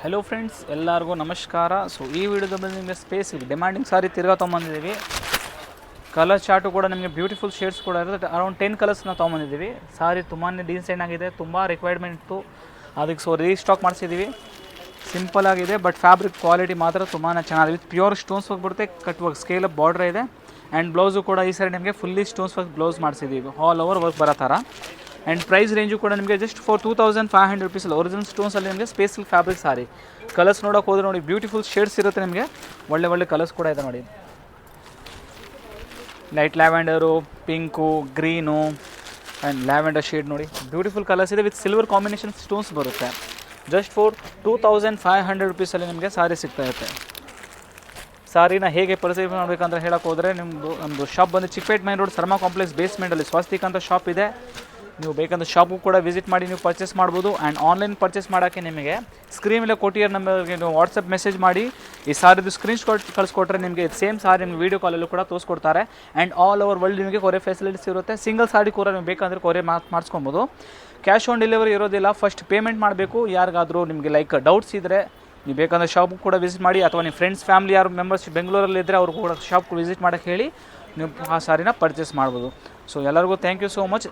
Hello friends, ಎಲ್ಲರಿಗೂ ನಮಸ್ಕಾರ. So ಈ ವಿಡಿಯೋದಲ್ಲಿ ನಿಮಗೆ ಸ್ಪೇಸ್ ಡಿಮ್ಯಾಂಡಿಂಗ್ ಸಾರಿ ತಿರ್ಗಾ ತೊಗೊಂಬಂದಿದ್ದೀವಿ. ಕಲರ್ ಚಾರ್ಟು ಕೂಡ ನಿಮಗೆ ಬ್ಯೂಟಿಫುಲ್ ಶೇಡ್ಸ್ ಕೂಡ ಇರುತ್ತೆ. ಅರೌಂಡ್ 10 ಕಲರ್ಸ್ನ ತೊಗೊಂಬಂದಿದ್ದೀವಿ. ಸಾರಿ ತುಂಬಾ ಡೀಸೆಂಟ್ ಆಗಿದೆ, ತುಂಬ ರಿಕ್ವೈರ್ಮೆಂಟ್ ಇತ್ತು, ಅದಕ್ಕೆ ಸೊ ರೀಸ್ಟಾಕ್ ಮಾಡಿಸಿದ್ದೀವಿ. ಸಿಂಪಲ್ ಆಗಿದೆ, ಬಟ್ ಫ್ಯಾಬ್ರಿಕ್ ಕ್ವಾಲಿಟಿ ಮಾತ್ರ ತುಂಬಾ ಚೆನ್ನಾಗಿದೆ. ವಿತ್ ಪ್ಯೂರ್ ಸ್ಟೋನ್ಸ್ ವರ್ಕ್ ಬರುತ್ತೆ, cut work scale up border ಇದೆ. ಆ್ಯಂಡ್ ಬ್ಲೌಸು ಕೂಡ ಈ ಸರಿ ನಿಮಗೆ ಫುಲ್ಲಿ ಸ್ಟೋನ್ಸ್ ವರ್ಕ್ ಬ್ಲೌಸ್ ಮಾಡಿಸಿದ್ದೀವಿ, ಆಲ್ ಓವರ್ ವರ್ಕ್ ಬರೋ ಥರ. ಆ್ಯಂಡ್ ಪ್ರೈಸ್ ರೇಂಜು ಕೂಡ ನಿಮಗೆ ಜಸ್ಟ್ ಫಾರ್ 2500 ರುಪೀಸಲ್ಲಿ ಒರಿಜಿನಲ್ ಸ್ಟೋನ್ಸಲ್ಲಿ ನಿಮಗೆ space silk fabric sari. Colours ನೋಡೋಕೆ ಹೋದರೆ ನೋಡಿ, ಬ್ಯೂಟಿಫುಲ್ ಶೇಡ್ಸ್ ಇರುತ್ತೆ ನಿಮಗೆ. ಒಳ್ಳೆ ಕಲರ್ಸ್ ಕೂಡ ಇದೆ ನೋಡಿ. Light lavender, pink, green and lavender shade ನೋಡಿ, ಬ್ಯೂಟಿಫುಲ್ ಕಲರ್ಸ್ ಇದೆ. ವಿತ್ ಸಿಲ್ವರ್ ಕಾಂಬಿನೇಷನ್ ಸ್ಟೋನ್ಸ್ ಬರುತ್ತೆ. ಜಸ್ಟ್ ಫಾರ್ 2500 ರುಪೀಸಲ್ಲಿ ನಿಮಗೆ ಸಾರಿ ಸಿಗ್ತಾ ಇರುತ್ತೆ. ಸಾರಿನ ಹೇಗೆ ಪರ್ಚೇಸ್ ಮಾಡಬೇಕಂತ ಹೇಳಕ್ಕೆ ಹೋದರೆ ನಮ್ಮದು ಶಾಪ್ ಬಂದು Chickpete main road Sarma complex ಬೇಸ್ಮೆಂಟಲ್ಲಿ ಸ್ವಾಸ್ತಿಕ್ ಅಂತ ಶಾಪ್ ಇದೆ. ನೀವು ಬೇಕಂದ್ರೆ ಶಾಪು ಕೂಡ ವಿಸಿಟ್ ಮಾಡಿ ನೀವು ಪರ್ಚೇಸ್ ಮಾಡ್ಬೋದು. ಆ್ಯಂಡ್ ಆನ್ಲೈನ್ ಪರ್ಚೇಸ್ ಮಾಡೋಕ್ಕೆ ನಿಮಗೆ ಸ್ಕ್ರೀನ್ ಮೇಲೆ ಕೊಟ್ಟಿರೋ ನಂಬರ್ಗೆ ನೀವು ವಾಟ್ಸಪ್ ಮೆಸೇಜ್ ಮಾಡಿ ಈ ಸಾರಿದು ಸ್ಕ್ರೀನ್ ಶಾಟ್ ಕಳಿಸ್ಕೊಟ್ರೆ ನಿಮಗೆ ಸೇಮ್ ಸಾರಿ ನಿಮಗೆ ವೀಡಿಯೋ ಕಾಲಲ್ಲೂ ಕೂಡ ತೋರಿಸ್ಕೊಡ್ತಾರೆ. ಆ್ಯಂಡ್ ಆಲ್ ಓವರ್ ವರ್ಲ್ಡ್ ನಿಮಗೆ ಕೊರಿಯರ್ ಫೆಸಿಲಿಟೀಸ್ ಇರುತ್ತೆ. ಸಿಂಗಲ್ ಸಾರಿ ಕೂಡ ನೀವು ಬೇಕಂದರೆ ಕೊರಿಯರ್ ಮಾಡಿಸ್ಕೊಬೋದು. ಕ್ಯಾಶ್ ಆನ್ ಡೆಲಿವರಿ ಇರೋದಿಲ್ಲ, ಫಸ್ಟ್ ಪೇಮೆಂಟ್ ಮಾಡಬೇಕು. ಯಾರಿಗಾದರೂ ನಿಮಗೆ ಲೈಕ್ ಡೌಟ್ಸ್ ಇದ್ದರೆ ನೀವು ಬೇಕಂದರೆ ಶಾಪ್ ಕೂಡ ವಿಸಿಟ್ ಮಾಡಿ, ಅಥವಾ ನಿಮ್ಮ ಫ್ರೆಂಡ್ಸ್ ಫ್ಯಾಮಿಲಿ ಯಾರು ಮೆಂಬರ್ಸ್ ಬೆಂಗಳೂರಲ್ಲಿದ್ದರೆ ಅವ್ರು ಕೂಡ ಶಾಪ್ ವಿಸಿಟ್ ಮಾಡೋಕ್ಕೆ ಹೇಳಿ ನೀವು ಆ ಸಾರಿನ ಪರ್ಚೇಸ್ ಮಾಡ್ಬೋದು. ಸೊ ಎಲ್ಲರಿಗೂ ಥ್ಯಾಂಕ್ ಯು ಸೋ ಮಚ್.